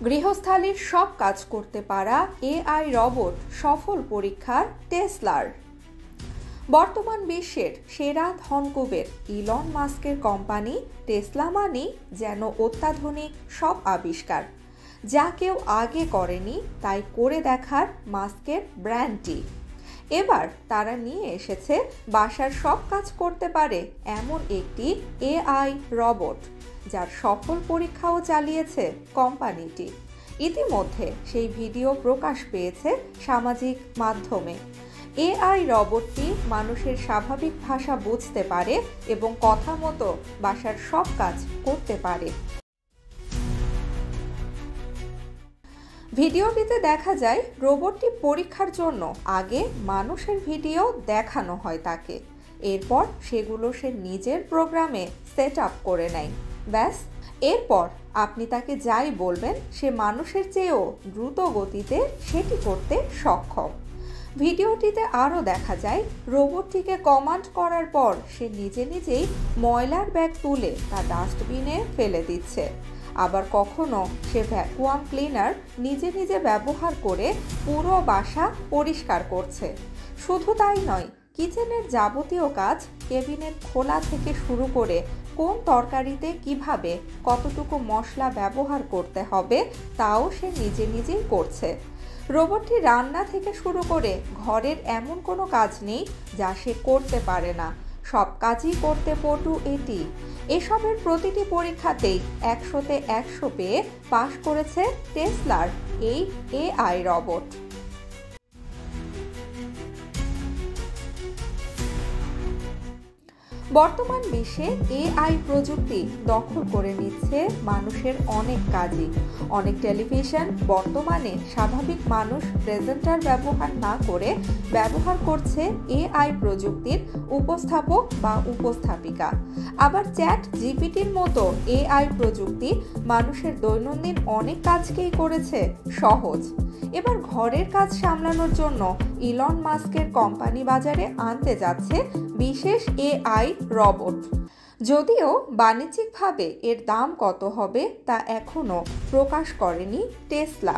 গৃহস্থালির সব কাজ করতে পারা এআই রোবট সফল পরীক্ষার টেসলার। বর্তমান বিশ্বের সেরা ধনকুবের ইলন মাস্কের কোম্পানি টেসলা মানেই যেন অত্যাধুনিক সব আবিষ্কার, যা কেউ আগে করেনি তাই করে দেখার মাস্কের ব্র্যান্ডটি। এবার তারা নিয়ে এসেছে বাসার সব কাজ করতে পারে এমন একটি এআই রোবট, যার সফল পরীক্ষাও চালিয়েছে কোম্পানিটি। ইতিমধ্যে সেই ভিডিও প্রকাশ পেয়েছে সামাজিক মাধ্যমে। এআই রোবটটি মানুষের স্বাভাবিক ভাষা বুঝতে পারে এবং কথা মতো বাসার সব কাজ করতে পারে। ভিডিওটিতে দেখা যায় রোবটটি পরীক্ষার জন্য আগে মানুষের ভিডিও দেখানো হয় তাকে, এরপর সেগুলো সে নিজের প্রোগ্রামে সেট আপ করে নেয়। ব্যাস, এরপর আপনি তাকে যাই বলবেন সে মানুষের চেয়েও দ্রুত গতিতে সেটি করতে সক্ষম। ভিডিওটিতে আরও দেখা যায় রোবটটিকে কমান্ড করার পর সে নিজে নিজেই ময়লার ব্যাগ তুলে তা ডাস্টবিনে ফেলে দিচ্ছে। আবার কখনো সে ভ্যাকুয়াম ক্লিনার নিজে নিজে ব্যবহার করে পুরো বাসা পরিষ্কার করছে। শুধু তাই নয়, কিচেনের যাবতীয় কাজ, কেবিনেট খোলা থেকে শুরু করে কোন তরকারিতে কিভাবে কতটুকু মশলা ব্যবহার করতে হবে তাও সে নিজে নিজেই করছে। রোবটটি রান্না থেকে শুরু করে ঘরের এমন কোনো কাজ নেই যা সে করতে পারে না, সব কাজই করতে পটু এটি। এসবের প্রতিটি পরীক্ষাতেই 100-তে 100 পেয়ে পাশ করেছে টেসলার এই এআই রোবট। বর্তমান বিশ্বে এআই প্রযুক্তি দখল করে নিচ্ছে মানুষের অনেক কাজই। অনেক টেলিভিশন বর্তমানে স্বাভাবিক মানুষ প্রেজেন্টার ব্যবহার না করে ব্যবহার করছে এআই প্রযুক্তির উপস্থাপক বা উপস্থাপিকা। আবার চ্যাট জিপিটির মতো এআই প্রযুক্তি মানুষের দৈনন্দিন অনেক কাজকেই করেছে সহজ। এবার ঘরের কাজ সামলানোর জন্য ইলন মাস্কের কোম্পানি বাজারে আনতে যাচ্ছে বিশেষ এআই রোবট। যদিও বাণিজ্যিকভাবে এর দাম কত হবে তা এখনো প্রকাশ করেনি টেসলা।